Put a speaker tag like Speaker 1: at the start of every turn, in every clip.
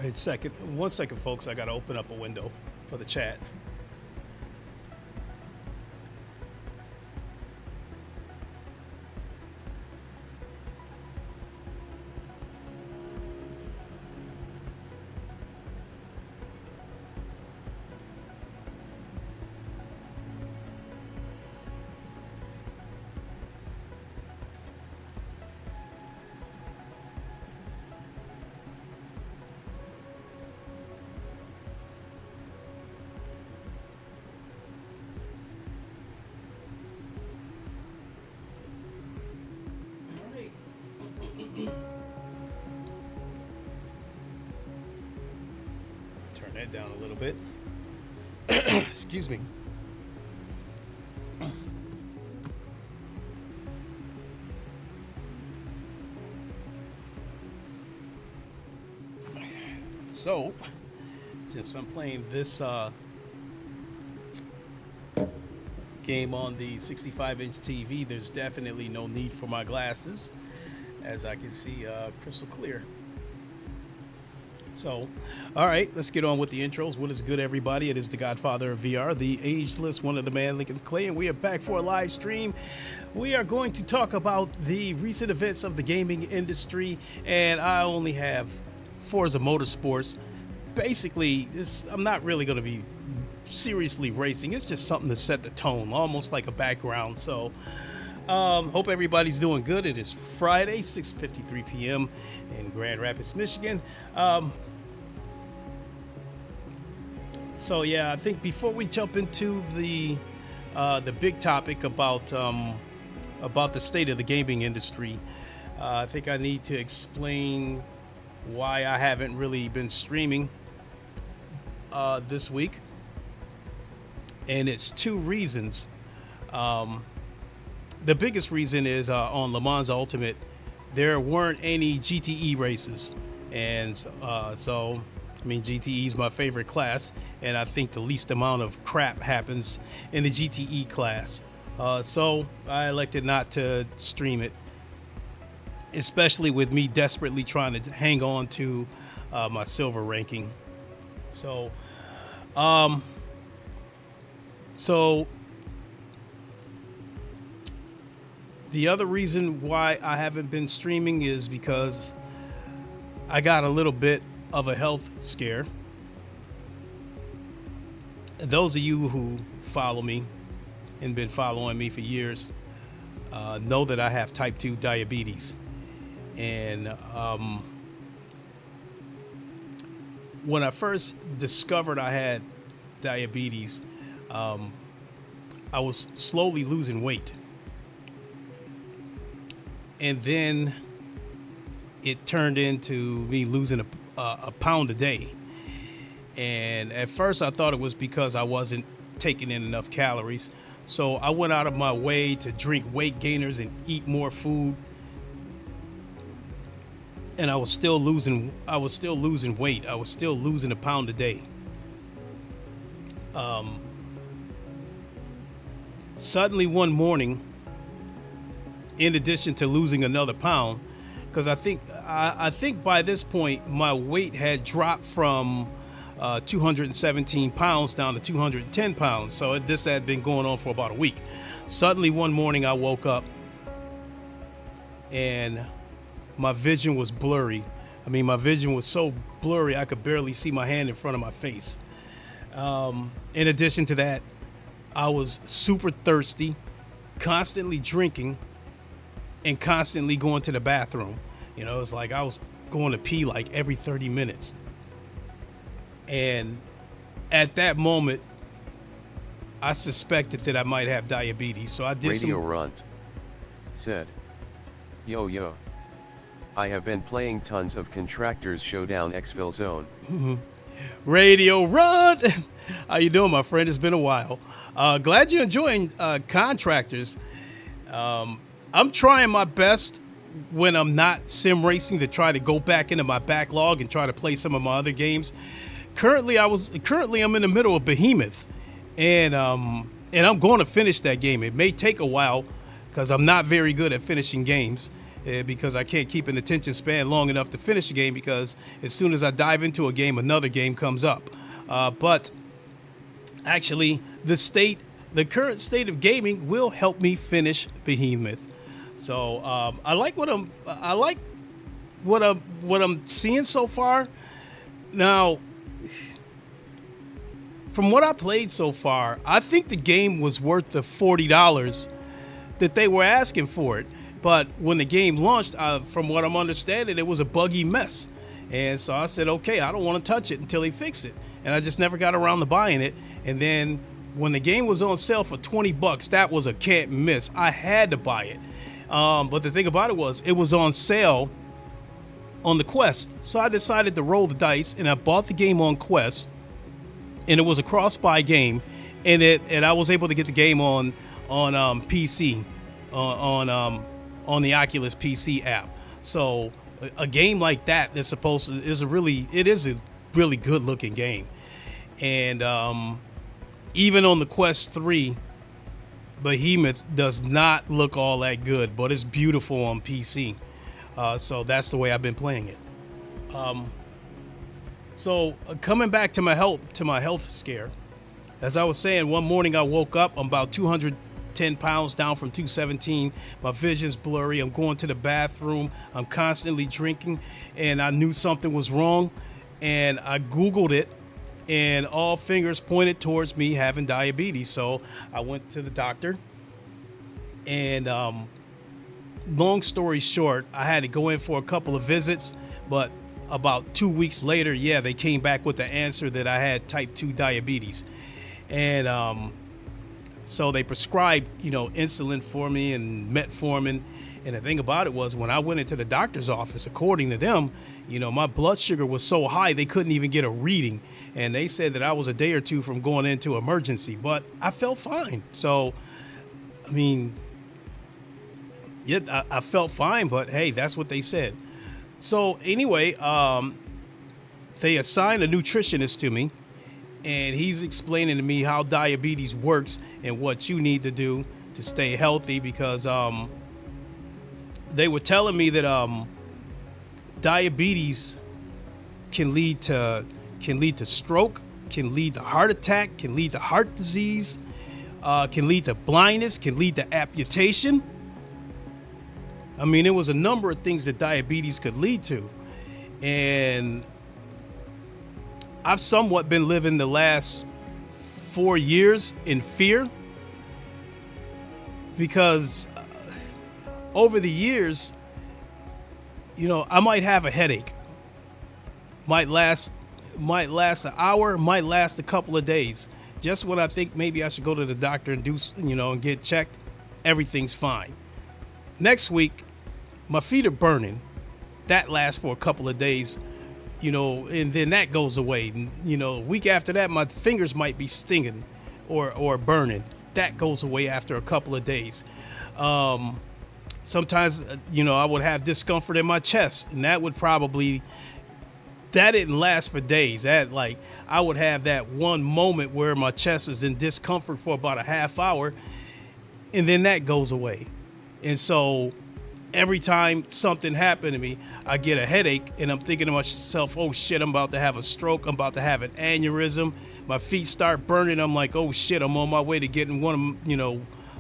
Speaker 1: right, second. 1 second, folks. I got to open up a window for the chat. Turn that down a little bit. Excuse me. So, since I'm playing this game on the 65-inch TV, there's definitely no need for my glasses, as I can see crystal clear. So, all right, let's get on with the intros. What is good, everybody? It is the Godfather of VR, the ageless one of the man, Lincoln Clay, and we are back for a live stream. We are going to talk about the recent events of the gaming industry, and I only have Forza Motorsports. Basically, I'm not really going to be seriously racing. It's just something to set the tone, almost like a background. So, hope everybody's doing good. It is Friday, 6:53 p.m. in Grand Rapids, Michigan. So yeah, I think before we jump into the big topic about the state of the gaming industry, I think I need to explain why I haven't really been streaming this week, and it's two reasons. The biggest reason is on Le Mans Ultimate, there weren't any GTE races, and so I mean, GTE is my favorite class, and I think the least amount of crap happens in the GTE class. So I elected not to stream it, especially with me desperately trying to hang on to my silver ranking. So, the other reason why I haven't been streaming is because I got a little bit of a health scare. Those of you who follow me and been following me for years know that I have type 2 diabetes. And when I first discovered I had diabetes, I was slowly losing weight. And then it turned into me losing a pound a day. And at first I thought it was because I wasn't taking in enough calories. So I went out of my way to drink weight gainers and eat more food. And I was still losing weight. I was still losing a pound a day. Suddenly one morning, in addition to losing another pound, because I think by this point my weight had dropped from 217 pounds down to 210 pounds. So this had been going on for about a week. Suddenly one morning I woke up and my vision was blurry. I mean, my vision was so blurry I could barely see my hand in front of my face. In addition to that, I was super thirsty, constantly drinking, and constantly going to the bathroom. You know, it's like I was going to pee like every 30 minutes. And at that moment, I suspected that I might have diabetes. So I did
Speaker 2: Radio Runt said, Yo, I have been playing tons of Contractors Showdown Xville Zone.
Speaker 1: Radio Runt! How you doing, my friend? It's been a while. Glad you're enjoying Contractors. I'm trying my best when I'm not sim racing to try to go back into my backlog and try to play some of my other games. Currently I'm in the middle of Behemoth, and I'm going to finish that game. It may take a while because I'm not very good at finishing games, because I can't keep an attention span long enough to finish a game, because as soon as I dive into a game, another game comes up. But actually, the current state of gaming will help me finish Behemoth. So I like what I'm seeing so far. Now, from what I played so far, I think the game was worth the $40 that they were asking for it. But when the game launched, from what I'm understanding, it was a buggy mess. And so I said, okay, I don't want to touch it until they fix it. And I just never got around to buying it. And then when the game was on sale for $20, that was a can't miss. I had to buy it. But the thing about it was on sale on the Quest. So I decided to roll the dice, and I bought the game on Quest. And it was a cross-buy game, and I was able to get the game on PC, on the Oculus PC app. So a game like that is a really good looking game. And even on the Quest 3, Behemoth does not look all that good, but it's beautiful on PC. So that's the way I've been playing it. So coming back to my health scare, as I was saying, one morning I woke up, I'm about 210 pounds down from 217. My vision's blurry. I'm going to the bathroom. I'm constantly drinking, and I knew something was wrong, and I Googled it, and all fingers pointed towards me having diabetes. So I went to the doctor, and long story short, I had to go in for a couple of visits, but about 2 weeks later, they came back with the answer that I had type 2 diabetes. And so they prescribed, insulin for me and metformin. And the thing about it was, when I went into the doctor's office, according to them, my blood sugar was so high they couldn't even get a reading. And they said that I was a day or two from going into emergency, but I felt fine. So, I mean, I felt fine, but hey, that's what they said. So anyway, they assigned a nutritionist to me, and he's explaining to me how diabetes works and what you need to do to stay healthy, because they were telling me that diabetes can lead to stroke, can lead to heart attack, can lead to heart disease, can lead to blindness, can lead to amputation. I mean, it was a number of things that diabetes could lead to. And I've somewhat been living the last 4 years in fear, because over the years, I might have a headache. Might last an hour, might last a couple of days. Just when I think maybe I should go to the doctor and and get checked, everything's fine. Next week, my feet are burning. That lasts for a couple of days, and then that goes away. A week after that, my fingers might be stinging or burning. That goes away after a couple of days. Sometimes, I would have discomfort in my chest, and that didn't last for days. I would have that one moment where my chest is in discomfort for about a half hour, and then that goes away. And so every time something happened to me, I get a headache, and I'm thinking to myself, oh shit, I'm about to have a stroke. I'm about to have an aneurysm. My feet start burning. I'm like, oh shit, I'm on my way to getting one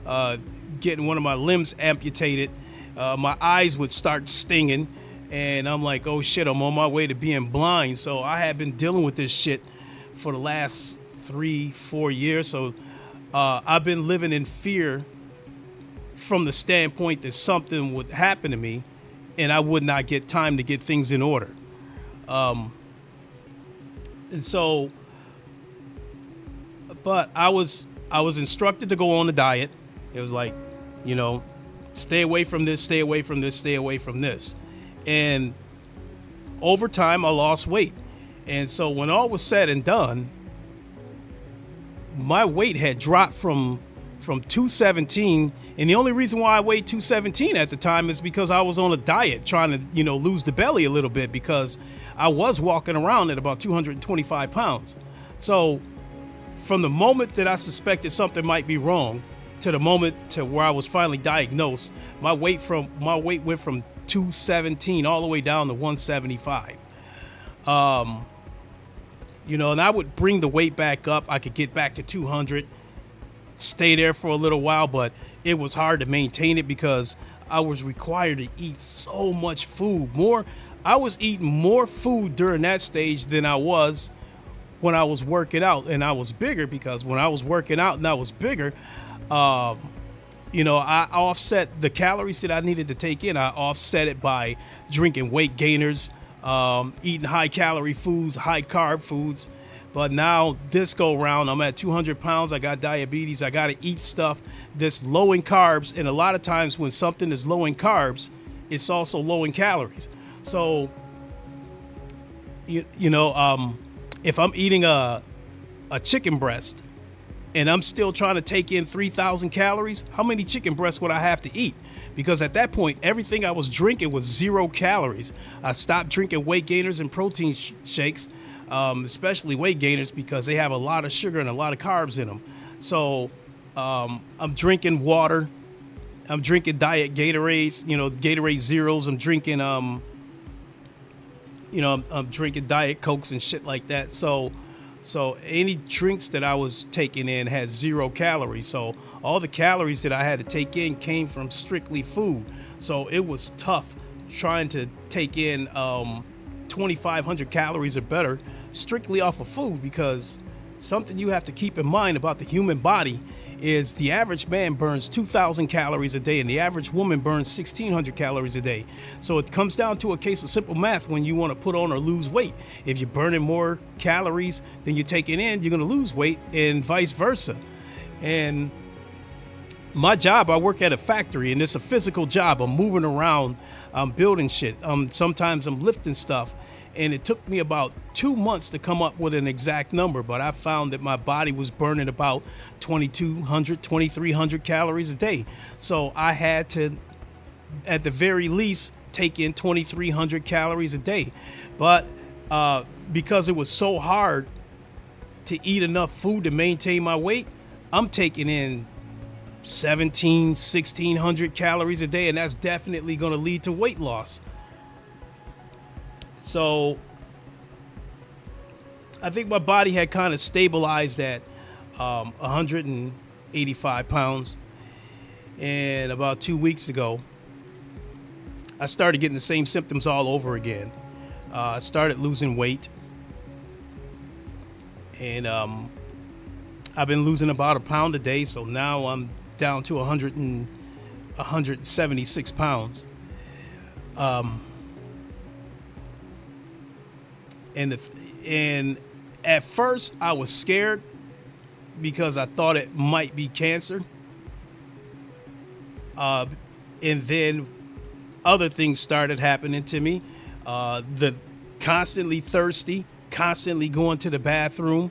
Speaker 1: of my limbs amputated. My eyes would start stinging, and I'm like, oh shit, I'm on my way to being blind. So I have been dealing with this shit for the last 3-4 years. So I've been living in fear, from the standpoint that something would happen to me and I would not get time to get things in order. And so, but I was instructed to go on a diet. It was like, stay away from this, stay away from this, stay away from this. And over time, I lost weight. And so when all was said and done, my weight had dropped from 217, and the only reason why I weighed 217 at the time is because I was on a diet trying to, lose the belly a little bit, because I was walking around at about 225 pounds. So from the moment that I suspected something might be wrong, to the moment to where I was finally diagnosed, my weight went from 217 all the way down to 175. And I would bring the weight back up. I could get back to 200, stay there for a little while, but it was hard to maintain it because I was required to eat so much food. I was eating more food during that stage than I was when I was working out and I was bigger, because when I was working out and I was bigger, I offset the calories that I needed to take in. I offset it by drinking weight gainers, eating high calorie foods, high carb foods. But now this go round, I'm at 200 pounds. I got diabetes. I got to eat stuff that's low in carbs. And a lot of times when something is low in carbs, it's also low in calories. So, if I'm eating a chicken breast and I'm still trying to take in 3,000 calories, how many chicken breasts would I have to eat? Because at that point, everything I was drinking was 0 calories. I stopped drinking weight gainers and protein shakes, especially weight gainers, because they have a lot of sugar and a lot of carbs in them. So I'm drinking water. I'm drinking diet Gatorades, Gatorade Zeros. I'm drinking, I'm drinking Diet Cokes and shit like that. So any drinks that I was taking in had 0 calories. So all the calories that I had to take in came from strictly food. So it was tough trying to take in 2,500 calories or better strictly off of food, because something you have to keep in mind about the human body is the average man burns 2,000 calories a day and the average woman burns 1,600 calories a day. So it comes down to a case of simple math when you want to put on or lose weight. If you're burning more calories than you're taking in, you're going to lose weight, and vice versa. And my job, I work at a factory, and it's a physical job. I'm moving around, I'm building shit. Sometimes I'm lifting stuff. And it took me about 2 months to come up with an exact number, but I found that my body was burning about 2,200, 2,300 calories a day. So I had to, at the very least, take in 2,300 calories a day. But because it was so hard to eat enough food to maintain my weight, I'm taking in 1,600 calories a day, and that's definitely going to lead to weight loss. So I think my body had kind of stabilized at 185 pounds. And about 2 weeks ago, I started getting the same symptoms all over again. I started losing weight. And I've been losing about a pound a day. So now I'm down to 176 pounds. And at first I was scared because I thought it might be cancer. And then other things started happening to me. The constantly thirsty, constantly going to the bathroom,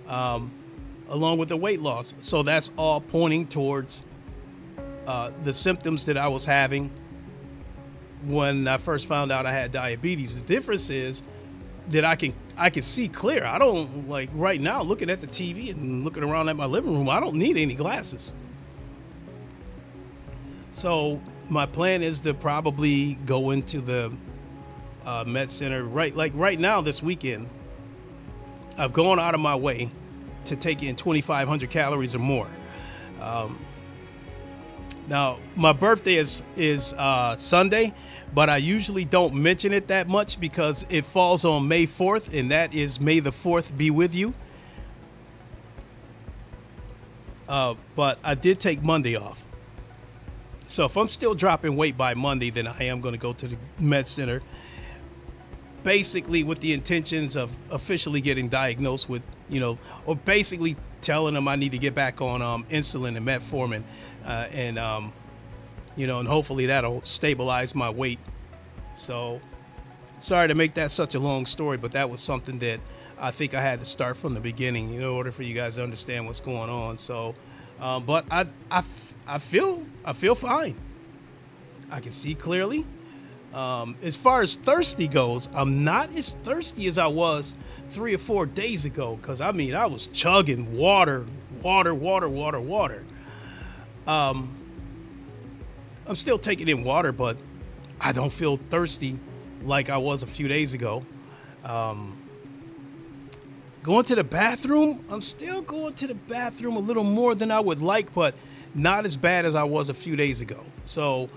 Speaker 1: along with the weight loss. So that's all pointing towards the symptoms that I was having when I first found out I had diabetes. The difference is that I can see clear. I don't, like right now, looking at the TV and looking around at my living room, I don't need any glasses. So my plan is to probably go into the med center right now this weekend. I've gone out of my way to take in 2,500 calories or more. Now my birthday is Sunday, but I usually don't mention it that much because it falls on May 4th, and that is May the 4th be with you. But I did take Monday off. So if I'm still dropping weight by Monday, then I am going to go to the med center, basically with the intentions of officially getting diagnosed with, or basically telling them I need to get back on insulin and metformin, and hopefully that'll stabilize my weight. So sorry to make that such a long story, but that was something that I think I had to start from the beginning in order for you guys to understand what's going on. So, but I feel fine. I can see clearly. As far as thirsty goes, I'm not as thirsty as I was 3 or 4 days ago. Cause I was chugging water. I'm still taking in water, but I don't feel thirsty like I was a few days ago. Going to the bathroom, I'm still going to the bathroom a little more than I would like, but not as bad as I was a few days ago. So,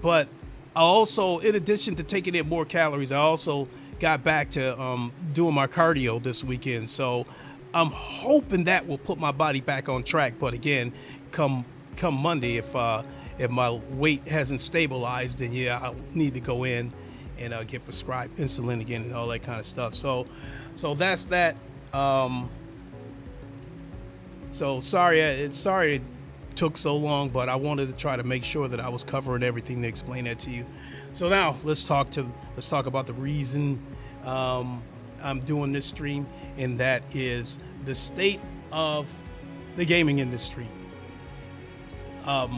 Speaker 1: but I also, in addition to taking in more calories, I also got back to doing my cardio this weekend. So I'm hoping that will put my body back on track. But again, come Monday, if my weight hasn't stabilized, then yeah, I'll need to go in and get prescribed insulin again and all that kind of stuff. So that's that. So sorry it took so long, but I wanted to try to make sure that I was covering everything to explain that to you. So now let's talk about the reason I'm doing this stream, and that is the state of the gaming industry. A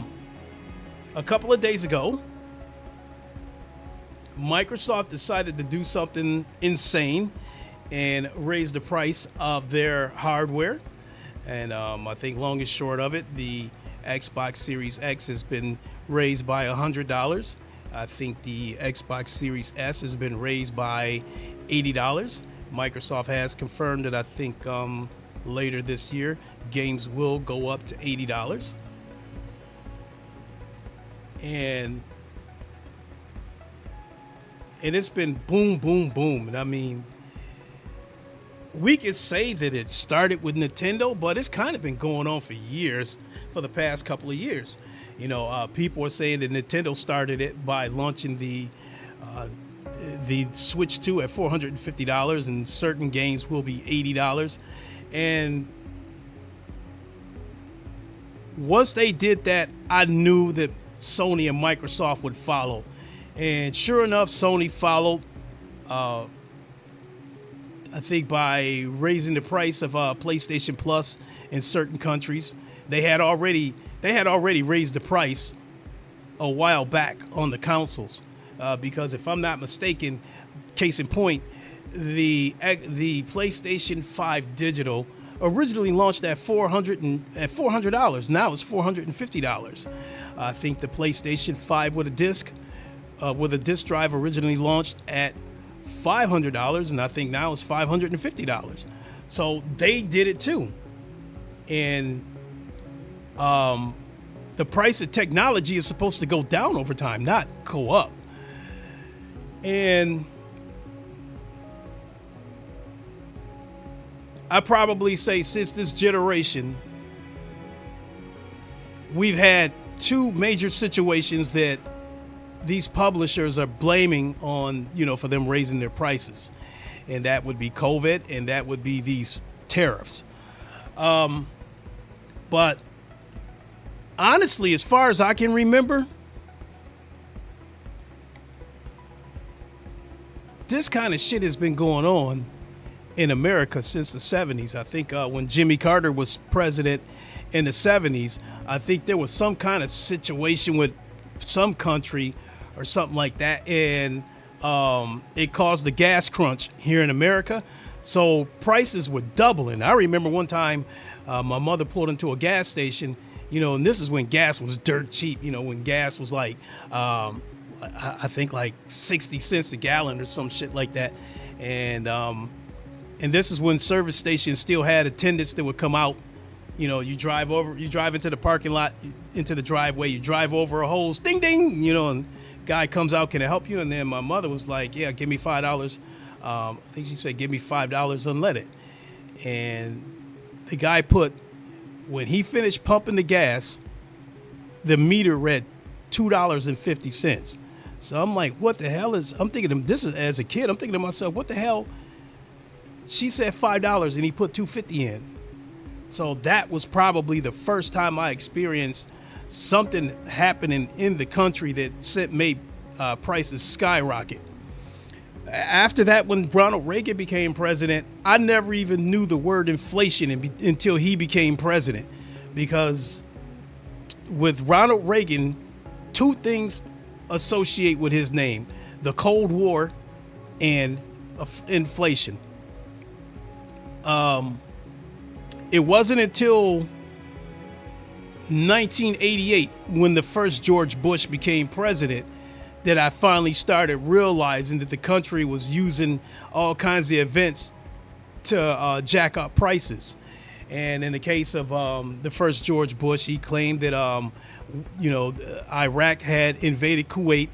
Speaker 1: couple of days ago, Microsoft decided to do something insane and raise the price of their hardware. And I think long and short of it, the Xbox Series X has been raised by $100. I think the Xbox Series S has been raised by $80. Microsoft has confirmed that I think later this year, games will go up to $80. And it's been boom, boom, boom. And I mean, we could say that it started with Nintendo, but it's kind of been going on for years, for the past couple of years. You know, people are saying that Nintendo started it by launching the Switch 2 at $450, and certain games will be $80. And once they did that, I knew that Sony and Microsoft would follow. And sure enough, Sony followed. I think by raising the price of PlayStation Plus in certain countries. They had already raised the price a while back on the consoles, because if I'm not mistaken, case in point, the PlayStation 5 Digital originally launched at $400. Now it's $450. I think the PlayStation 5 with a disc drive originally launched at $500, and I think now it's $550. So they did it too. And the price of technology is supposed to go down over time, not go up. And I probably say since this generation, we've had two major situations that these publishers are blaming on, for them raising their prices. And that would be COVID, and that would be these tariffs. But honestly, as far as I can remember, this kind of shit has been going on in America since the 70s. I think when Jimmy Carter was president in the 70s, I think there was some kind of situation with some country or something like that, and it caused the gas crunch here in America. So prices were doubling. I remember one time my mother pulled into a gas station, and this is when gas was dirt cheap, when gas was like, I think like 60 cents a gallon or some shit like that. And this is when service stations still had attendants that would come out. You drive into the parking lot, into the driveway, you drive over a hose, ding, ding, and guy comes out, can I help you? And then my mother was like, yeah, give me $5. I think she said, give me $5 unleaded. And the guy when he finished pumping the gas, the meter read $2.50. So I'm like, what the hell I'm thinking, this is as a kid, I'm thinking to myself, what the hell? She said $5 and he put $2.50 in. So that was probably the first time I experienced something happening in the country that made prices skyrocket. After that, when Ronald Reagan became president, I never even knew the word inflation until he became president. Because with Ronald Reagan, two things associate with his name: the Cold War and inflation. It wasn't until 1988, when the first George Bush became president, that I finally started realizing that the country was using all kinds of events to jack up prices. And in the case of the first George Bush, he claimed that, Iraq had invaded Kuwait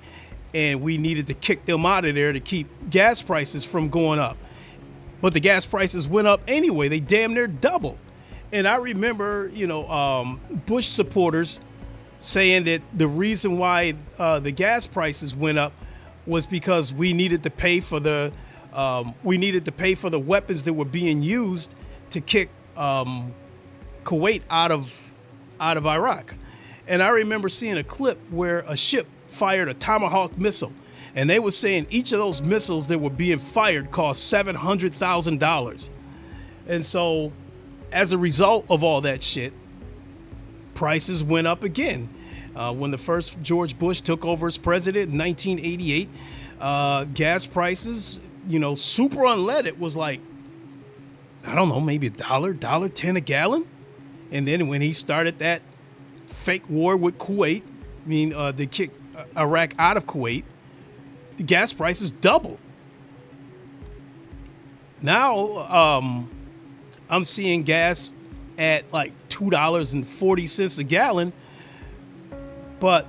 Speaker 1: and we needed to kick them out of there to keep gas prices from going up. But the gas prices went up anyway. They damn near doubled. And I remember, Bush supporters saying that the reason why the gas prices went up was because we needed to pay for the weapons that were being used to kick Kuwait out of Iraq. And I remember seeing a clip where a ship fired a Tomahawk missile, and they were saying each of those missiles that were being fired cost $700,000. And so, as a result of all that shit, prices went up again. When the first George Bush took over as president in 1988, gas prices, super unleaded was like, I don't know, maybe $1.10 a gallon. And then when he started that fake war with Kuwait, to kick Iraq out of Kuwait, the gas prices doubled. Now, I'm seeing gas at like $2.40 a gallon, but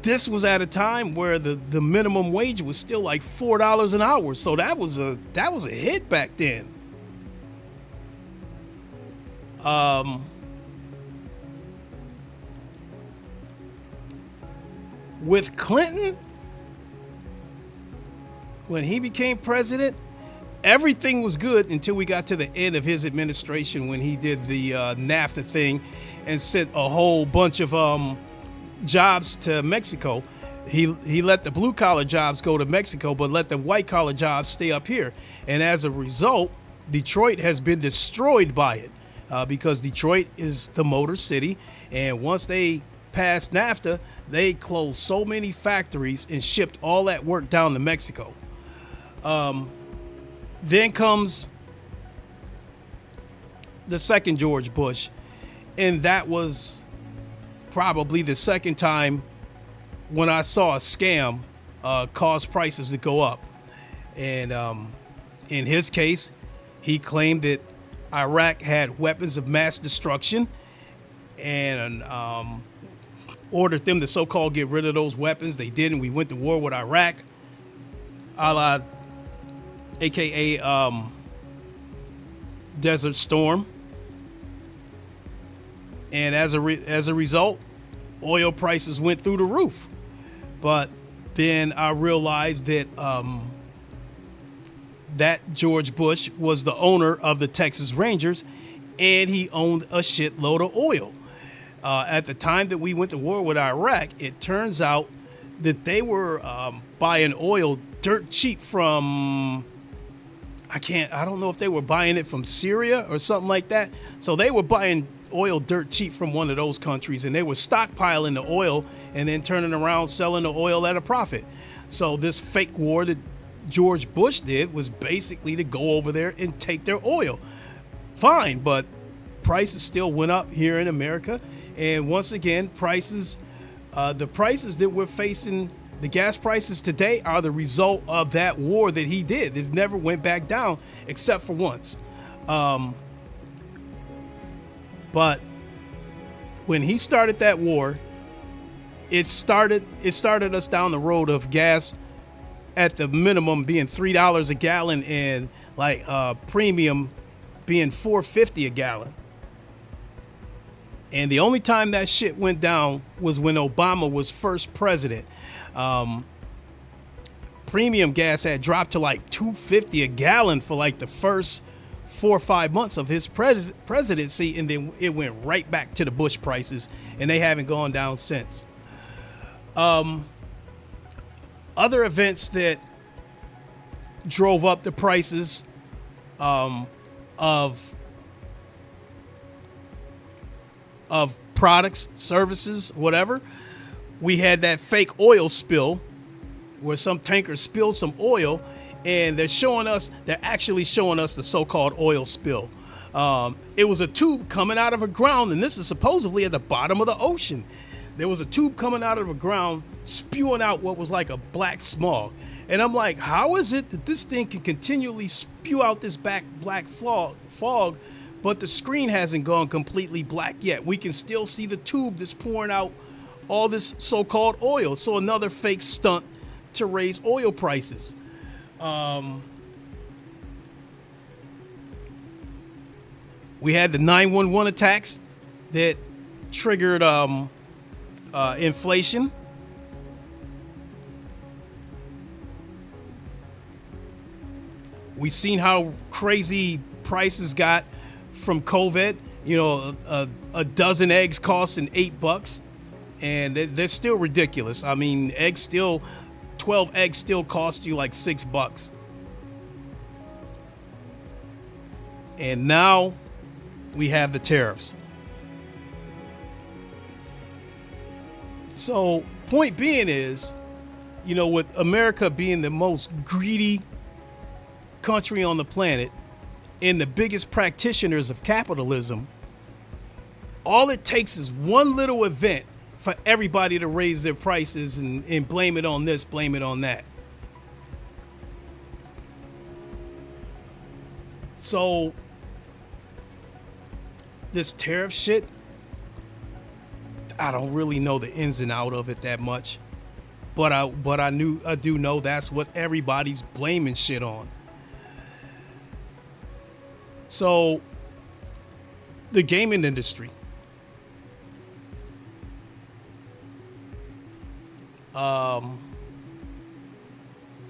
Speaker 1: this was at a time where the minimum wage was still like $4 an hour. So that was a hit back then. With Clinton, when he became president, everything was good until we got to the end of his administration, when he did the NAFTA thing and sent a whole bunch of jobs to Mexico. He let the blue collar jobs go to Mexico, but let the white collar jobs stay up here. And as a result, Detroit has been destroyed by it, because Detroit is the Motor City. And once they passed NAFTA, they closed so many factories and shipped all that work down to Mexico. Then comes the second George Bush, and that was probably the second time when I saw a scam cause prices to go up. And in his case, he claimed that Iraq had weapons of mass destruction and ordered them to so-called get rid of those weapons. They didn't. We went to war with Iraq, aka Desert Storm. And as a result, oil prices went through the roof. But then I realized that that George Bush was the owner of the Texas Rangers, and he owned a shitload of oil. At the time that we went to war with Iraq, it turns out that they were buying oil dirt cheap from, I don't know if they were buying it from Syria or something like that. So they were buying oil dirt cheap from one of those countries, and they were stockpiling the oil and then turning around selling the oil at a profit. So this fake war that George Bush did was basically to go over there and take their oil. Fine, but prices still went up here in America. And once again, the prices that we're facing, the gas prices today, are the result of that war that he did. It never went back down except for once. But when he started that war, it started us down the road of gas at the minimum being $3 a gallon and like premium being $4.50 a gallon. And the only time that shit went down was when Obama was first president. Premium gas had dropped to like $2.50 a gallon for like the first 4 or 5 months of his presidency, and then it went right back to the Bush prices, and they haven't gone down since. Other events that drove up the prices of products, services, whatever. We had that fake oil spill where some tanker spilled some oil, and they're actually showing us the so-called oil spill. It was a tube coming out of a ground, and this is supposedly at the bottom of the ocean. There was a tube coming out of the ground spewing out what was like a black smog. And I'm like, how is it that this thing can continually spew out this black fog, but the screen hasn't gone completely black yet? We can still see the tube that's pouring out all this so-called oil. So another fake stunt to raise oil prices. We had the 911 attacks that triggered inflation. We seen how crazy prices got from COVID. You know, a dozen eggs costing $8, and they're still ridiculous. I mean, 12 eggs still cost you like $6. And now we have the tariffs. So point being is, you know, with America being the most greedy country on the planet and the biggest practitioners of capitalism, all it takes is one little event for everybody to raise their prices and blame it on this, blame it on that. So this tariff shit, I don't really know the ins and out of it that much, but I do know that's what everybody's blaming shit on. So the gaming industry,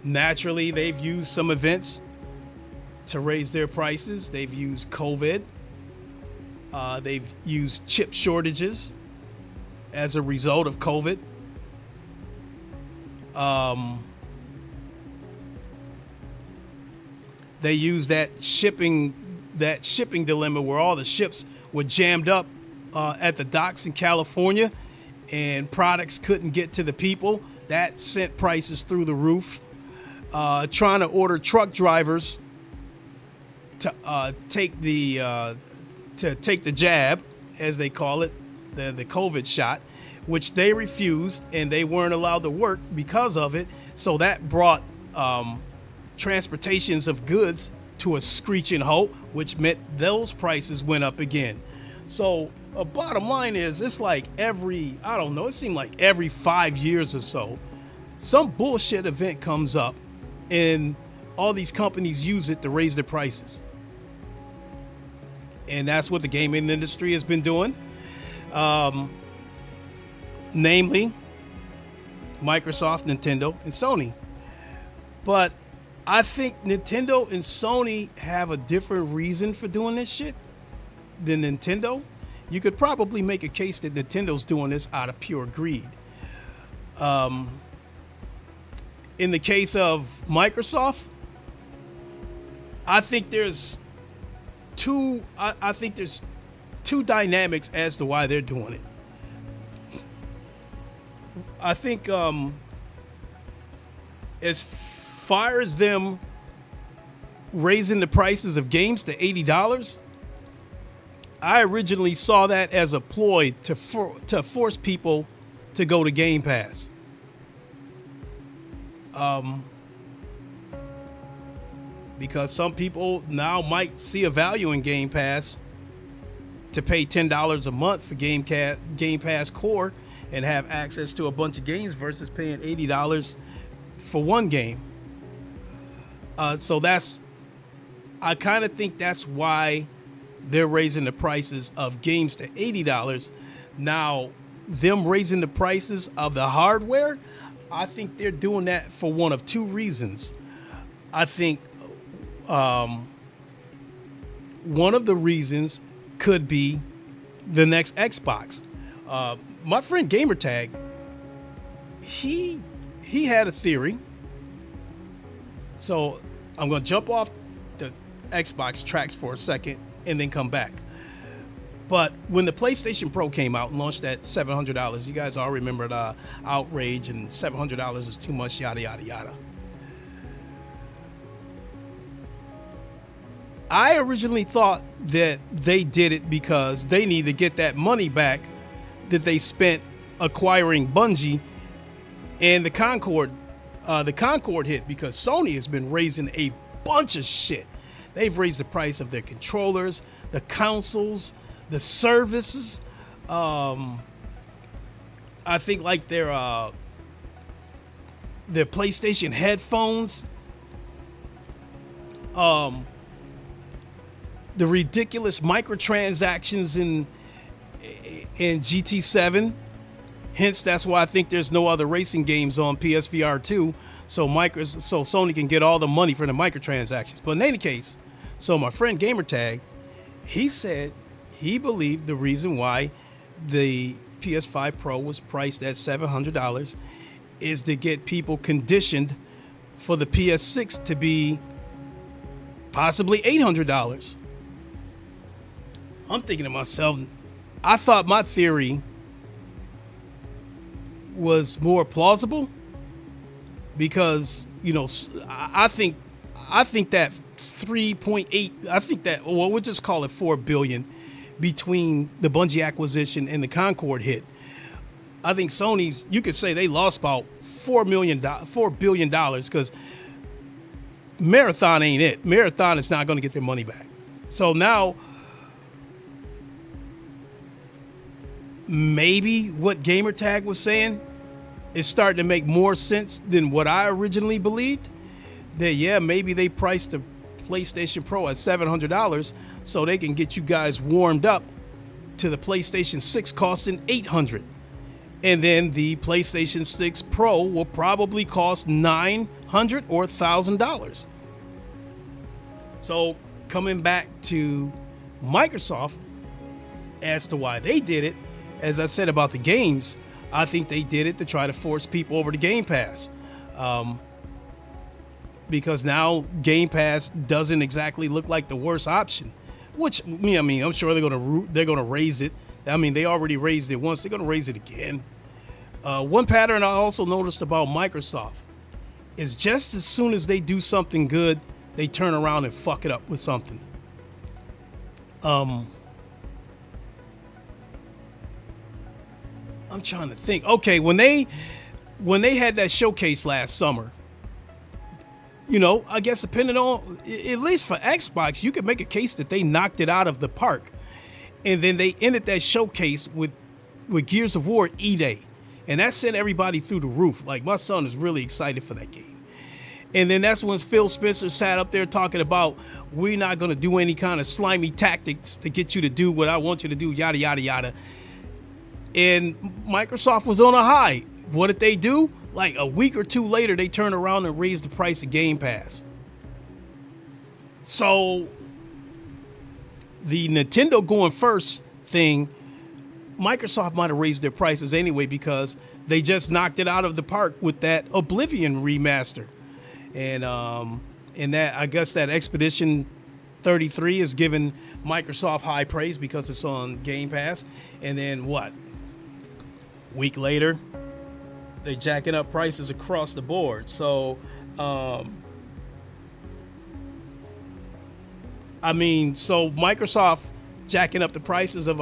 Speaker 1: naturally they've used some events to raise their prices. They've used COVID. They've used chip shortages as a result of COVID. They used that shipping dilemma where all the ships were jammed up at the docks in California and products couldn't get to the people. That sent prices through the roof. Trying to order truck drivers to take the jab, as they call it, the COVID shot, which they refused, and they weren't allowed to work because of it. So that brought transportations of goods to a screeching halt, which meant those prices went up again. So bottom line is, it's like it seemed like every 5 years or so, some bullshit event comes up and all these companies use it to raise their prices. And that's what the gaming industry has been doing. Namely, Microsoft, Nintendo, and Sony. But I think Nintendo and Sony have a different reason for doing this shit than Nintendo. You could probably make a case that Nintendo's doing this out of pure greed. In the case of Microsoft, I think there's two dynamics as to why they're doing it. I think as far as them raising the prices of games to $80, I originally saw that as a ploy to force people to go to Game Pass. Because some people now might see a value in Game Pass to pay $10 a month for Game Pass Core and have access to a bunch of games versus paying $80 for one game. So I kind of think that's why they're raising the prices of games to $80. Now, them raising the prices of the hardware, I think they're doing that for one of two reasons. I think one of the reasons could be the next Xbox. My friend Gamertag, he had a theory. So I'm going to jump off the Xbox tracks for a second and then come back. But when the PlayStation Pro came out and launched at $700, you guys all remember the outrage and $700 is too much, yada, yada, yada. I originally thought that they did it because they need to get that money back that they spent acquiring Bungie and the Concord hit, because Sony has been raising a bunch of shit. They've raised the price of their controllers, the consoles, the services. I think like their PlayStation headphones. The ridiculous microtransactions in GT7. Hence, that's why I think there's no other racing games on PSVR 2, so Sony can get all the money for the microtransactions. But in any case, so my friend Gamertag, he said he believed the reason why the PS5 Pro was priced at $700 is to get people conditioned for the PS6 to be possibly $800. I'm thinking to myself, I thought my theory was more plausible because, you know, I think that 3.8, I think that, well, we'll just call it 4 billion between the Bungie acquisition and the Concord hit. I think Sony's, you could say they lost about $4 billion because Marathon ain't it. Marathon is not going to get their money back. So now, maybe what Gamertag was saying is starting to make more sense than what I originally believed. That, yeah, maybe they priced the PlayStation Pro at $700 so they can get you guys warmed up to the PlayStation 6 costing $800. And then the PlayStation 6 Pro will probably cost $900 or $1,000. So coming back to Microsoft as to why they did it, as I said about the games, I think they did it to try to force people over to Game Pass. Because now Game Pass doesn't exactly look like the worst option. Which, I mean, I'm sure they're gonna raise it. I mean, they already raised it once. They're gonna raise it again. One pattern I also noticed about Microsoft is just as soon as they do something good, they turn around and fuck it up with something. I'm trying to think. Okay, when they had that showcase last summer, you know, I guess depending on, at least for Xbox, you could make a case that they knocked it out of the park. And then they ended that showcase with Gears of War E-Day. And that sent everybody through the roof. Like, my son is really excited for that game. And then that's when Phil Spencer sat up there talking about, we're not going to do any kind of slimy tactics to get you to do what I want you to do, yada, yada, yada. And Microsoft was on a high. What did they do? Like a week or two later, they turned around and raised the price of Game Pass. So the Nintendo going first thing, Microsoft might have raised their prices anyway because they just knocked it out of the park with that Oblivion remaster. And that, I guess that Expedition 33 is giving Microsoft high praise because it's on Game Pass. And then what? Week later, they jacking up prices across the board. So, I mean, so Microsoft jacking up the prices of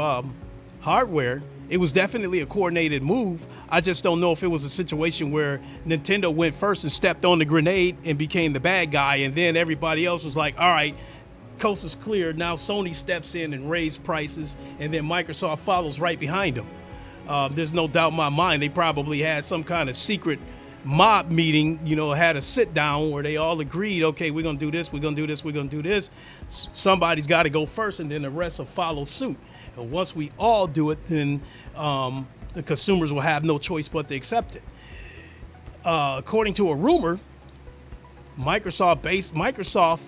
Speaker 1: hardware, it was definitely a coordinated move. I just don't know if it was a situation where Nintendo went first and stepped on the grenade and became the bad guy, and then everybody else was like, all right, coast is clear. Now Sony steps in and raise prices, and then Microsoft follows right behind them. There's no doubt in my mind they probably had some kind of secret mob meeting, you know, had a sit down where they all agreed, okay, we're going to do this, we're going to do this, we're going to do this. Somebody's got to go first, and then the rest will follow suit. And once we all do it, then the consumers will have no choice but to accept it. According to a rumor, Microsoft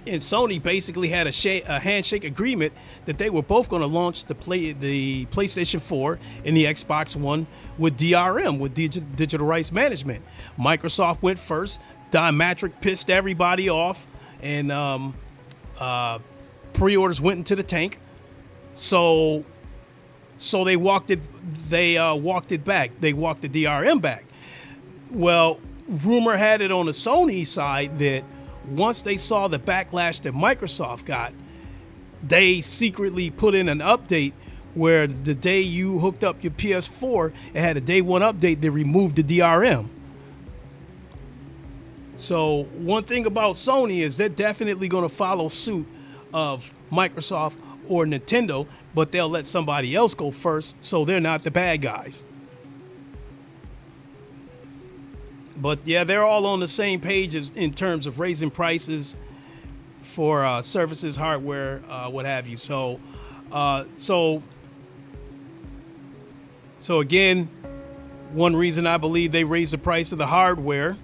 Speaker 1: and Sony basically had a handshake agreement that they were both going to launch the PlayStation 4 and the Xbox One with DRM, with Digital Rights Management. Microsoft went first. Don Matrick pissed everybody off, and pre-orders went into the tank. So they walked it back. They walked the DRM back. Well, rumor had it on the Sony side that once they saw the backlash that Microsoft got, they secretly put in an update where the day you hooked up your PS4, it had a day one update that removed the DRM. So one thing about Sony is they're definitely going to follow suit of Microsoft or Nintendo, but they'll let somebody else go first, so they're not the bad guys. But yeah, they're all on the same page in terms of raising prices for services, hardware, what have you. So again, one reason I believe they raised the price of the hardware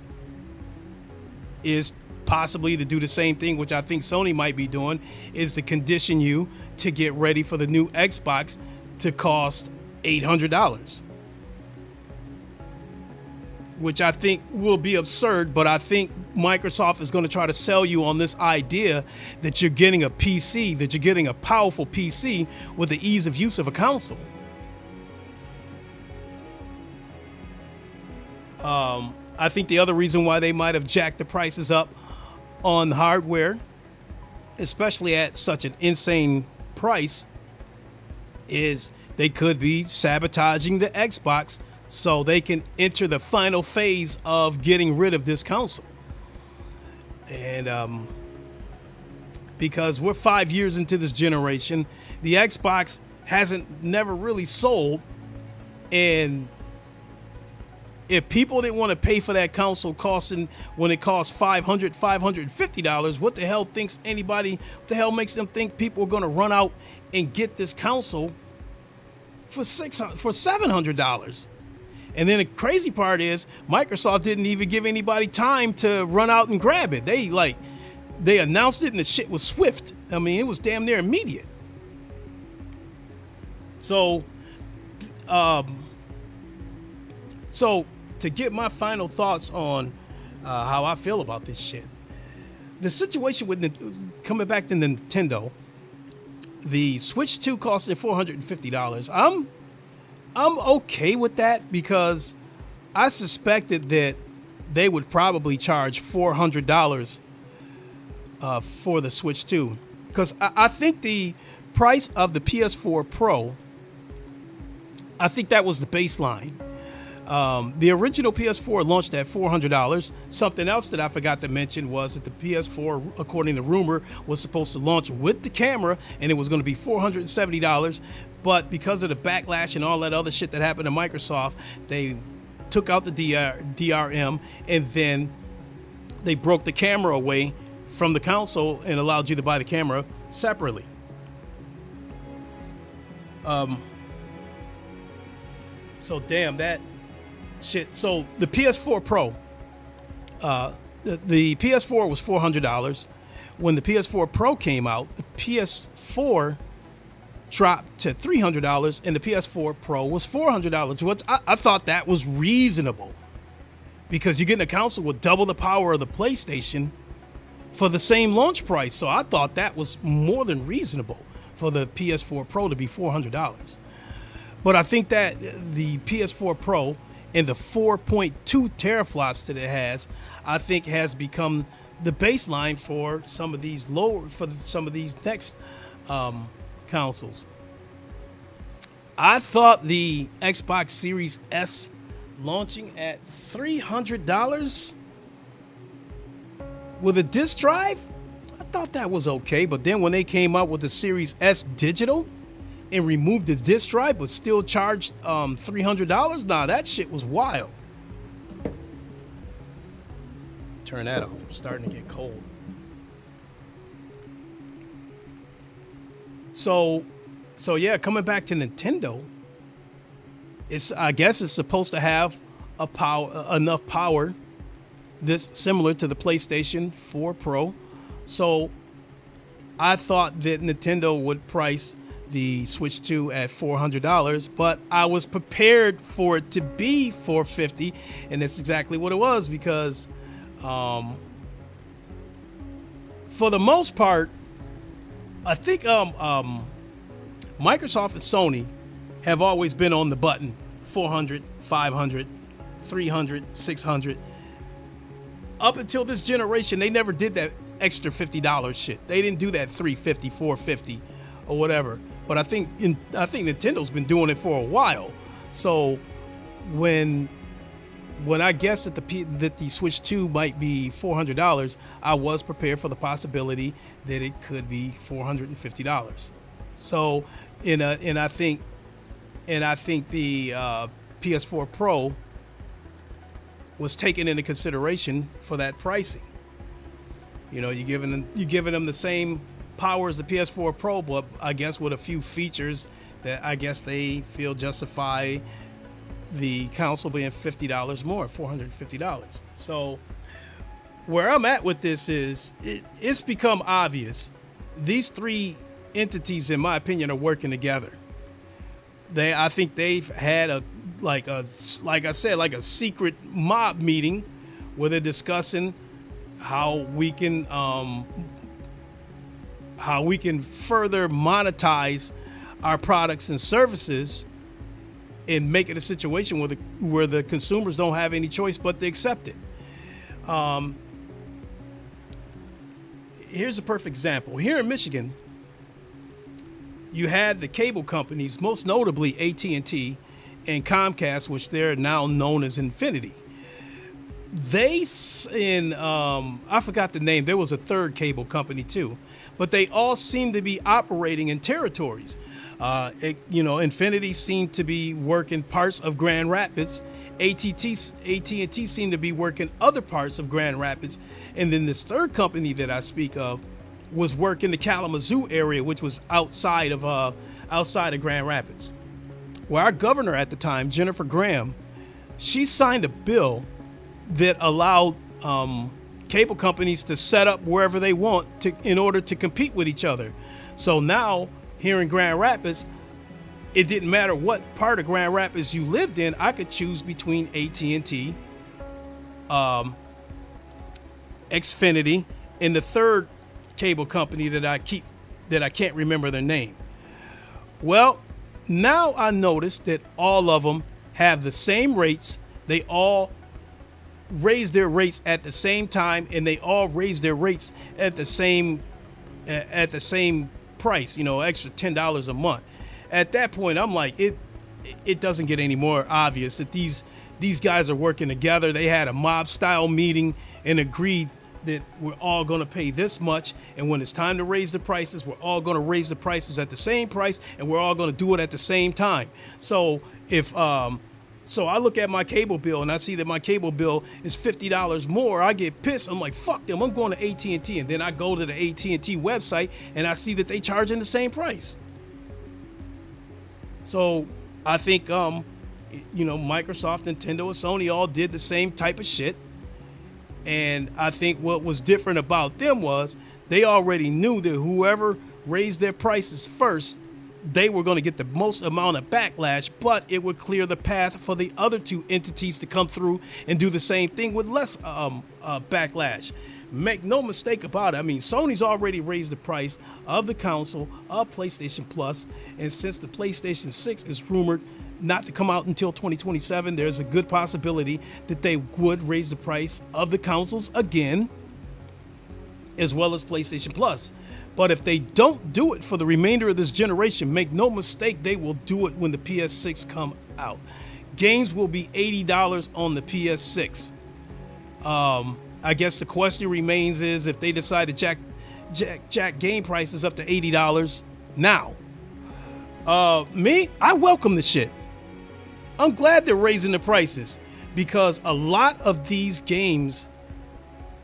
Speaker 1: is possibly to do the same thing, which I think Sony might be doing, is to condition you to get ready for the new Xbox to cost $800. Which I think will be absurd, but I think Microsoft is going to try to sell you on this idea that you're getting a PC, that you're getting a powerful PC with the ease of use of a console. I think the other reason why they might have jacked the prices up on hardware, especially at such an insane price, is they could be sabotaging the Xbox so they can enter the final phase of getting rid of this console. And because we're 5 years into this generation, the Xbox never really sold, and if people didn't want to pay for that console when it costs $550, what the hell makes them think people are going to run out and get this console for $700? And then the crazy part is Microsoft didn't even give anybody time to run out and grab it. They announced it and the shit was swift. I mean, it was damn near immediate. So to get my final thoughts on how I feel about this shit, the situation with coming back to Nintendo, the Switch 2 costed $450. I'm okay with that because I suspected that they would probably charge $400 for the Switch 2, because I think the price of the PS4 Pro, I think that was the baseline. The original PS4 launched at $400. Something else that I forgot to mention was that the PS4, according to rumor, was supposed to launch with the camera, and it was going to be $470. But because of the backlash and all that other shit that happened to Microsoft, they took out the DRM, and then they broke the camera away from the console and allowed you to buy the camera separately. So damn that shit. So the PS4 Pro, the PS4 was $400. When the PS4 Pro came out, the PS4 dropped to $300, and the PS4 Pro was $400, which I thought that was reasonable, because you're getting a console with double the power of the PlayStation for the same launch price. So I thought that was more than reasonable for the PS4 Pro to be $400. But I think that the PS4 Pro and the 4.2 teraflops that it has, I think has become the baseline for some of these next consoles. I thought the Xbox Series S launching at $300 with a disc drive, I thought that was okay. But then when they came out with the Series S digital and removed the disc drive but still charged $300, nah, that shit was wild. Turn that off. I'm starting to get cold. So yeah, coming back to Nintendo, I guess it's supposed to have enough power, this similar to the PlayStation 4 Pro. So I thought that Nintendo would price the Switch 2 at $400, but I was prepared for it to be $450, and that's exactly what it was, because for the most part, I think Microsoft and Sony have always been on the button. 400, 500, 300, 600. up until this generation, they never did that extra $50 shit. They didn't do that $350, $450, or whatever. But I think Nintendo's been doing it for a while. So when I guessed that the Switch 2 might be $400, I was prepared for the possibility that it could be $450. So and I think the PS4 Pro was taken into consideration for that pricing. You know, you're giving them the same power as the PS4 Pro, but I guess with a few features that I guess they feel justify the console being $50 more, $450. So where I'm at with this is it's become obvious. These three entities, in my opinion, are working together. I think they've had like I said, a secret mob meeting where they're discussing how we can further monetize our products and services and make it a situation where the consumers don't have any choice but to accept it. Here's a perfect example. Here in Michigan, you had the cable companies, most notably AT&T and Comcast, which they're now known as Infinity. I forgot the name. There was a third cable company too, but they all seem to be operating in territories. Infinity seemed to be working parts of Grand Rapids. AT&T seemed to be working other parts of Grand Rapids. And then this third company that I speak of was working the Kalamazoo area, which was outside of Grand Rapids. Well, our governor at the time, Jennifer Graham, she signed a bill that allowed cable companies to set up wherever they want in order to compete with each other. So now here in Grand Rapids, it didn't matter what part of Grand Rapids you lived in. I could choose between AT&T, Xfinity, and the third cable company that I can't remember their name. Well, now I noticed that all of them have the same rates. They all raise their rates at the same time, and they all raise their rates at the same price, extra $10 a month. At that point, I'm like, it doesn't get any more obvious that these guys are working together. They had a mob style meeting and agreed that we're all going to pay this much, and when it's time to raise the prices, we're all going to raise the prices at the same price, and we're all going to do it at the same time. So so I look at my cable bill and I see that my cable bill is $50 more. I get pissed. I'm like, fuck them. I'm going to AT&T. And then I go to the AT&T website and I see that they charging the same price. So I think, Microsoft, Nintendo, and Sony all did the same type of shit. And I think what was different about them was they already knew that whoever raised their prices first, they were going to get the most amount of backlash, but it would clear the path for the other two entities to come through and do the same thing with less backlash. Make no mistake about it. I mean, Sony's already raised the price of the console of PlayStation Plus, and since the PlayStation 6 is rumored not to come out until 2027, there's a good possibility that they would raise the price of the consoles again, as well as PlayStation Plus. But if they don't do it for the remainder of this generation, make no mistake, they will do it when the PS6 come out. Games will be $80 on the PS6. I guess the question remains is if they decide to jack game prices up to $80 now. I welcome the shit. I'm glad they're raising the prices because a lot of these games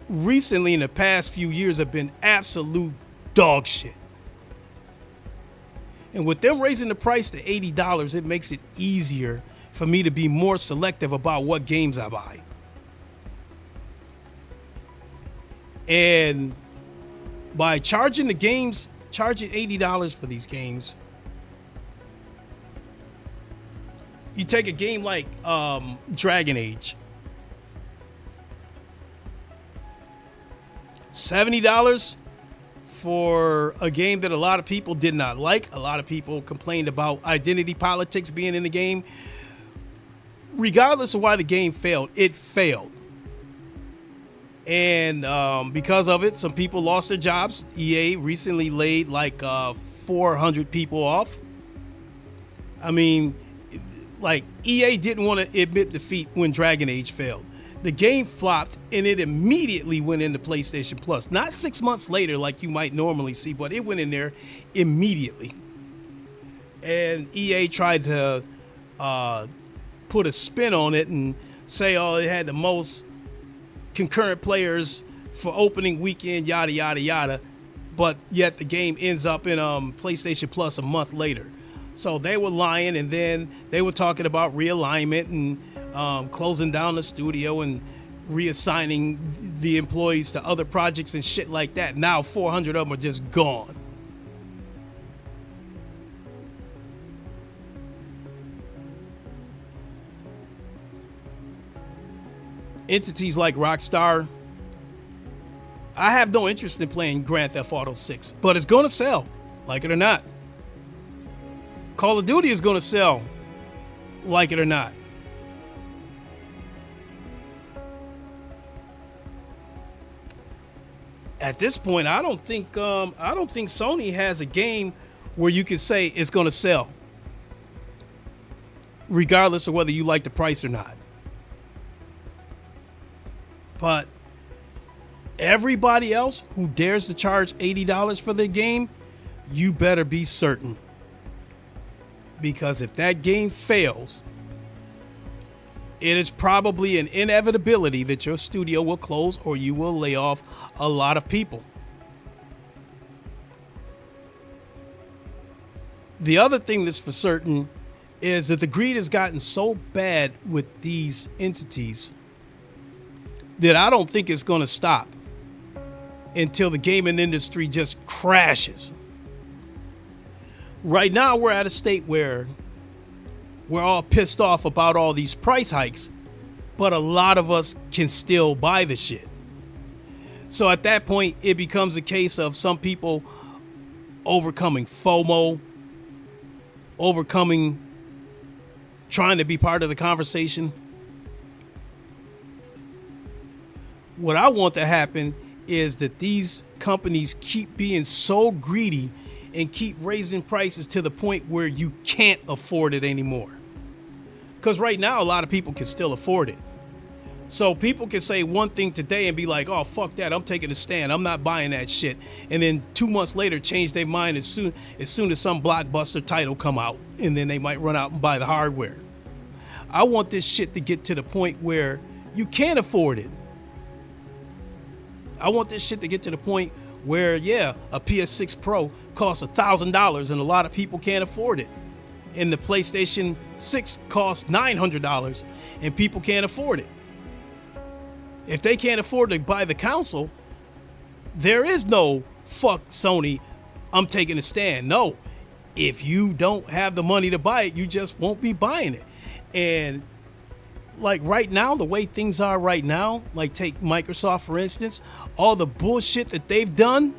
Speaker 1: recently in the past few years have been absolute dog shit. And with them raising the price to $80, it makes it easier for me to be more selective about what games I buy. And by charging $80 for these games, you take a game like Dragon Age, $70 for a game that a lot of people did not like. A lot of people complained about identity politics being in the game. Regardless of why the game failed, it failed. And because of it, some people lost their jobs. EA recently laid like 400 people off. I mean, like, EA didn't want to admit defeat when Dragon Age failed. The game flopped and it immediately went into PlayStation Plus. Not 6 months later like you might normally see, but it went in there immediately. And EA tried to put a spin on it and say, oh, it had the most concurrent players for opening weekend, yada, yada, yada. But yet the game ends up in PlayStation Plus a month later. So they were lying, and then they were talking about realignment and closing down the studio and reassigning the employees to other projects and shit like that. Now 400 of them are just gone. Entities like Rockstar, I have no interest in playing Grand Theft Auto 6, but it's going to sell, like it or not. Call of Duty is going to sell, like it or not. At this point, I don't think Sony has a game where you can say it's going to sell, regardless of whether you like the price or not. But everybody else who dares to charge $80 for their game, you better be certain. Because if that game fails, it is probably an inevitability that your studio will close or you will lay off a lot of people. The other thing that's for certain is that the greed has gotten so bad with these entities that I don't think it's going to stop until the gaming industry just crashes. Right now, we're at a state where we're all pissed off about all these price hikes, but a lot of us can still buy the shit. So at that point, it becomes a case of some people overcoming FOMO, trying to be part of the conversation. What I want to happen is that these companies keep being so greedy and keep raising prices to the point where you can't afford it anymore. Because right now, a lot of people can still afford it. So people can say one thing today and be like, oh, fuck that, I'm taking a stand, I'm not buying that shit. And then 2 months later, change their mind as soon as some blockbuster title come out. And then they might run out and buy the hardware. I want this shit to get to the point where you can't afford it. I want this shit to get to the point where, yeah, a PS6 Pro costs $1,000 and a lot of people can't afford it. And the PlayStation 6 costs $900 and people can't afford it. If they can't afford to buy the console, there is no fuck Sony, I'm taking a stand. No, if you don't have the money to buy it, you just won't be buying it. And like right now, the way things are right now, like take Microsoft, for instance, all the bullshit that they've done,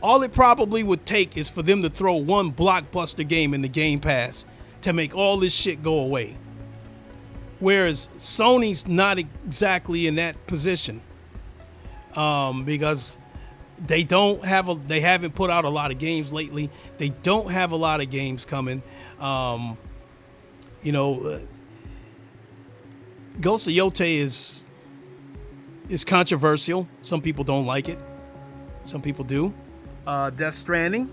Speaker 1: all it probably would take is for them to throw one blockbuster game in the Game Pass to make all this shit go away. Whereas Sony's not exactly in that position, because they haven't put out a lot of games lately. They don't have a lot of games coming. Ghost of Yotei is controversial. Some people don't like it. Some people do. Death Stranding.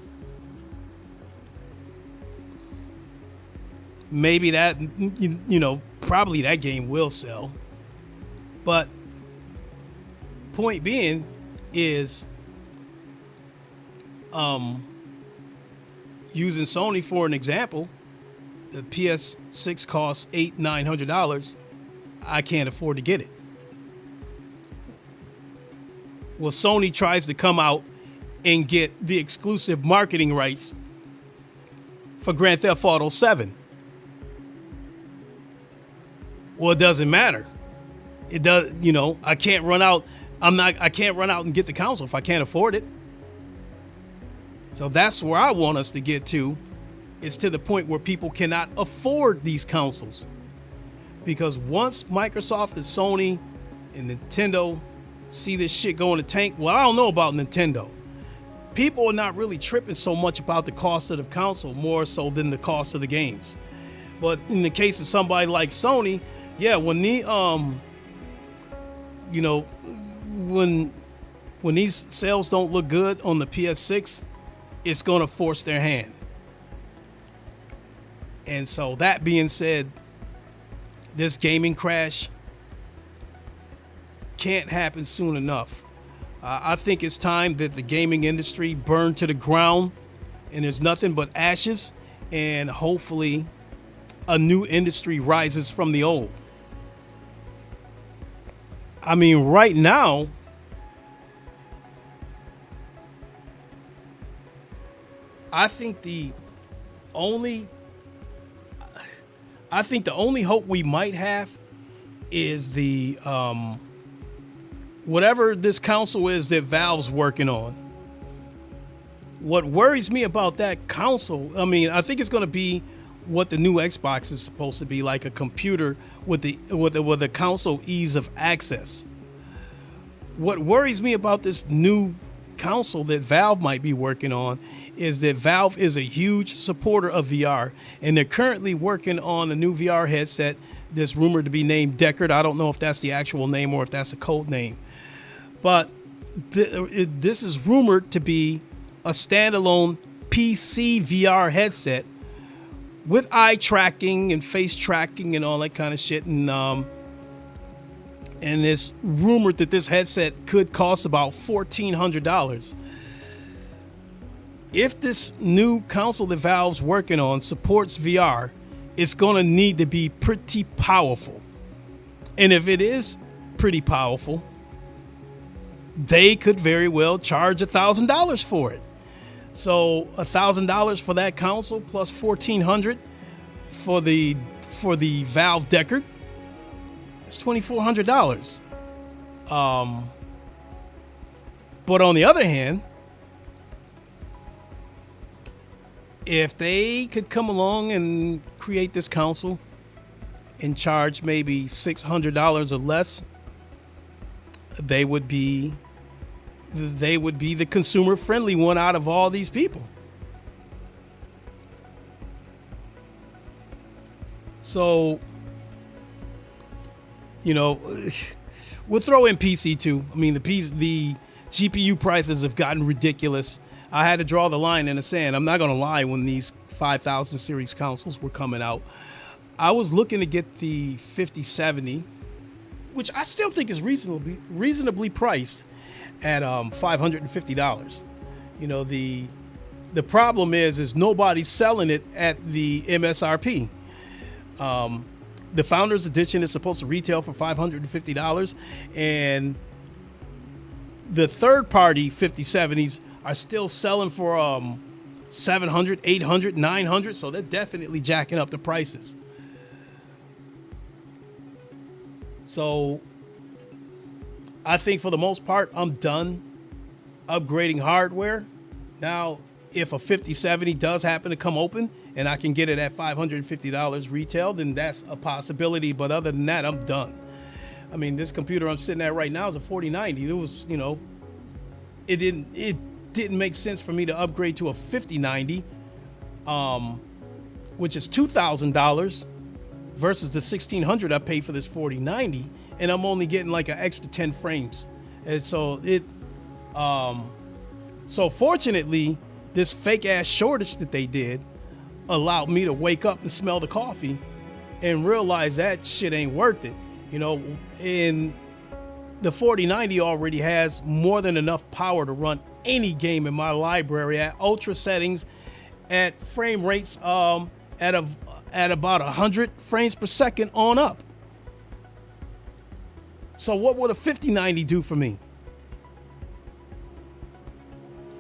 Speaker 1: Maybe that, probably that game will sell. But point being is, using Sony for an example, the PS6 costs $900. I can't afford to get it. Well, Sony tries to come out and get the exclusive marketing rights for Grand Theft Auto 7. Well, it doesn't matter. It does, I can't run out. I can't run out and get the console if I can't afford it. So that's where I want us to get to, is to the point where people cannot afford these consoles. Because once Microsoft and Sony and Nintendo see this shit go in the tank. Well, I don't know about Nintendo. People are not really tripping so much about the cost of the console, more so than the cost of the games. But in the case of somebody like Sony, yeah, when the when these sales don't look good on the PS6, it's gonna force their hand. And so that being said, this gaming crash can't happen soon enough. I think it's time that the gaming industry burned to the ground and there's nothing but ashes, and hopefully a new industry rises from the old. I mean, right now, I think the only hope we might have is the whatever this console is that Valve's working on. What worries me about that console, I mean, I think it's going to be what the new Xbox is supposed to be, like a computer with the console ease of access. What worries me about this new console that Valve might be working on is that Valve is a huge supporter of VR, and they're currently working on a new VR headset that's rumored to be named Deckard. I don't know if that's the actual name or if that's a code name, but this is rumored to be a standalone PC VR headset with eye tracking and face tracking and all that kind of shit. And it's rumored that this headset could cost about $1,400. If this new console that Valve's working on supports VR, it's going to need to be pretty powerful. And if it is pretty powerful, they could very well charge $1,000 for it. So $1,000 for that console plus $1,400 for the Valve Deckard. It's $2,400. But on the other hand, if they could come along and create this console and charge maybe $600 or less, they would be the consumer friendly one out of all these people. So, we'll throw in PC too. I mean, the GPU prices have gotten ridiculous. I had to draw the line in the sand. I'm not going to lie, when these 5000 series consoles were coming out, I was looking to get the 5070, which I still think is reasonably priced at $550. The problem is nobody's selling it at the MSRP. The Founders Edition is supposed to retail for $550, and the third-party 5070s are still selling for $700, $800, $900, so they're definitely jacking up the prices. So I think for the most part, I'm done upgrading hardware. Now, if a 5070 does happen to come open and I can get it at $550 retail, then that's a possibility. But other than that, I'm done. I mean, this computer I'm sitting at right now is a 4090. It was, it didn't make sense for me to upgrade to a 5090, which is $2,000 versus the $1,600 I paid for this 4090, and I'm only getting like an extra 10 frames. And so so fortunately, this fake ass shortage that they did allowed me to wake up and smell the coffee and realize that shit ain't worth it. And the 4090 already has more than enough power to run any game in my library at ultra settings at frame rates at about 100 frames per second on up. So what would a 5090 do for me?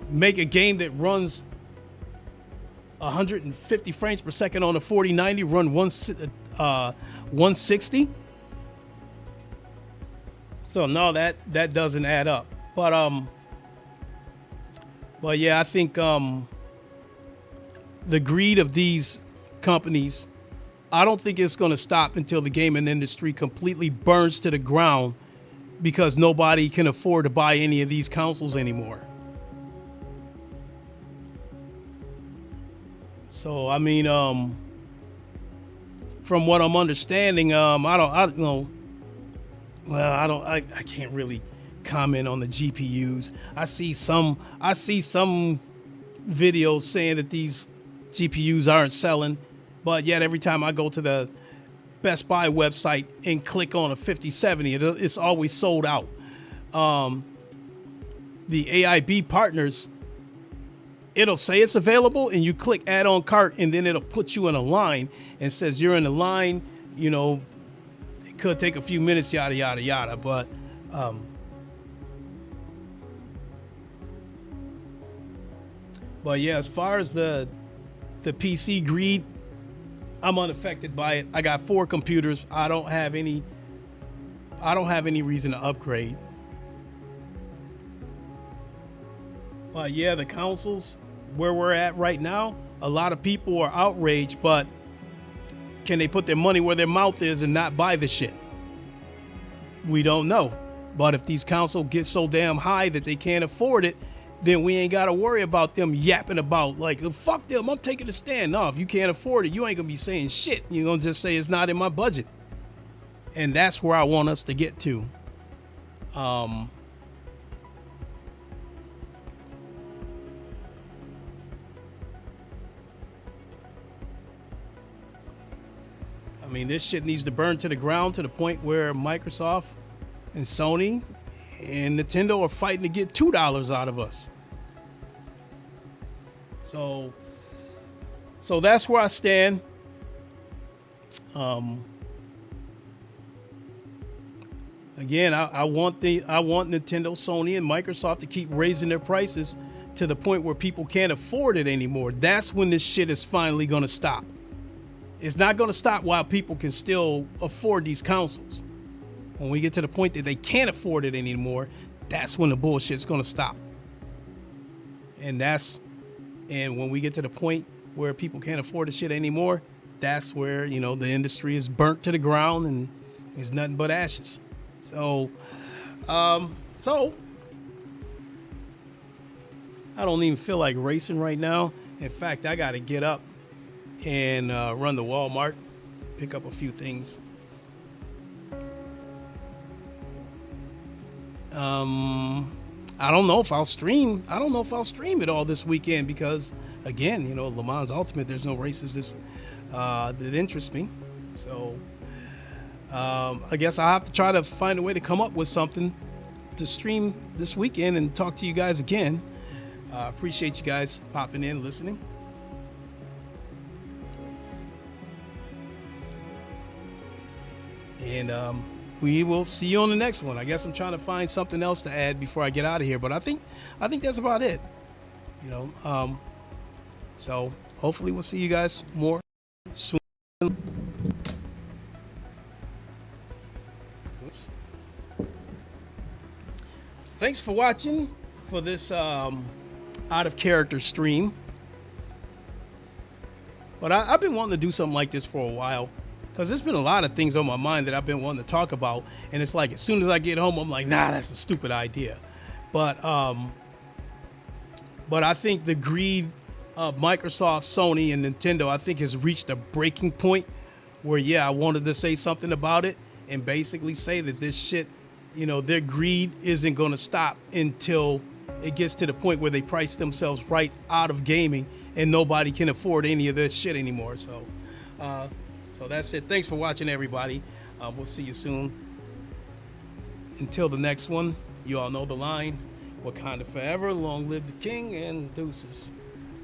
Speaker 1: Make a game that runs 150 frames per second on a 4090 run 160? So no, that doesn't add up. But yeah, I think the greed of these companies, I don't think it's going to stop until the gaming industry completely burns to the ground because nobody can afford to buy any of these consoles anymore. So I mean, from what I'm understanding, I can't really comment on the GPUs. I see some videos saying that these GPUs aren't selling, but yet every time I go to the Best Buy website and click on a 5070, it's always sold out. The AIB partners, it'll say it's available and you click add on cart, and then it'll put you in a line and says you're in the line. You know, it could take a few minutes, yada yada yada, but yeah, as far as the PC greed, I'm unaffected by it. I got 4 computers. I don't have any reason to upgrade. But yeah, the consoles, where we're at right now, a lot of people are outraged, but can they put their money where their mouth is and not buy the shit? We don't know. But if these consoles get so damn high that they can't afford it, then we ain't got to worry about them yapping about like, fuck them, I'm taking a stand. No, if you can't afford it, you ain't going to be saying shit. You're going to just say it's not in my budget. And that's where I want us to get to. I mean, this shit needs to burn to the ground to the point where Microsoft and Sony and Nintendo are fighting to get $2 out of us. So that's where I stand. Again, I want Nintendo, Sony, and Microsoft to keep raising their prices to the point where people can't afford it anymore. That's when this shit is finally going to stop. It's not going to stop while people can still afford these consoles. When we get to the point that they can't afford it anymore, that's when the bullshit's going to stop. And when we get to the point where people can't afford the shit anymore, that's where, you know, the industry is burnt to the ground and there's nothing but ashes. So I don't even feel like racing right now. In fact, I got to get up and run to Walmart, pick up a few things. I don't know if I'll stream. I don't know if I'll stream it all this weekend because, again, you know, Le Mans Ultimate, there's no races that interest me. So I guess I'll have to try to find a way to come up with something to stream this weekend and talk to you guys again. Appreciate you guys popping in, listening. And we will see you on the next one. I guess I'm trying to find something else to add before I get out of here, but I think that's about it. You know, so hopefully we'll see you guys more soon. Oops. Thanks for watching for this out of character stream. But I've been wanting to do something like this for a while. Because there's been a lot of things on my mind that I've been wanting to talk about. And it's like, as soon as I get home, I'm like, nah, that's a stupid idea. But I think the greed of Microsoft, Sony, and Nintendo, I think has reached a breaking point where, yeah, I wanted to say something about it and basically say that this shit, you know, their greed isn't going to stop until it gets to the point where they price themselves right out of gaming and nobody can afford any of this shit anymore. So that's it. Thanks for watching, everybody. We'll see you soon. Until the next one, you all know the line. Wakanda forever, long live the king, and deuces.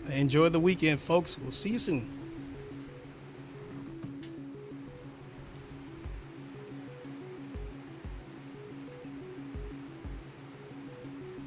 Speaker 1: Enjoy the weekend, folks. We'll see you soon.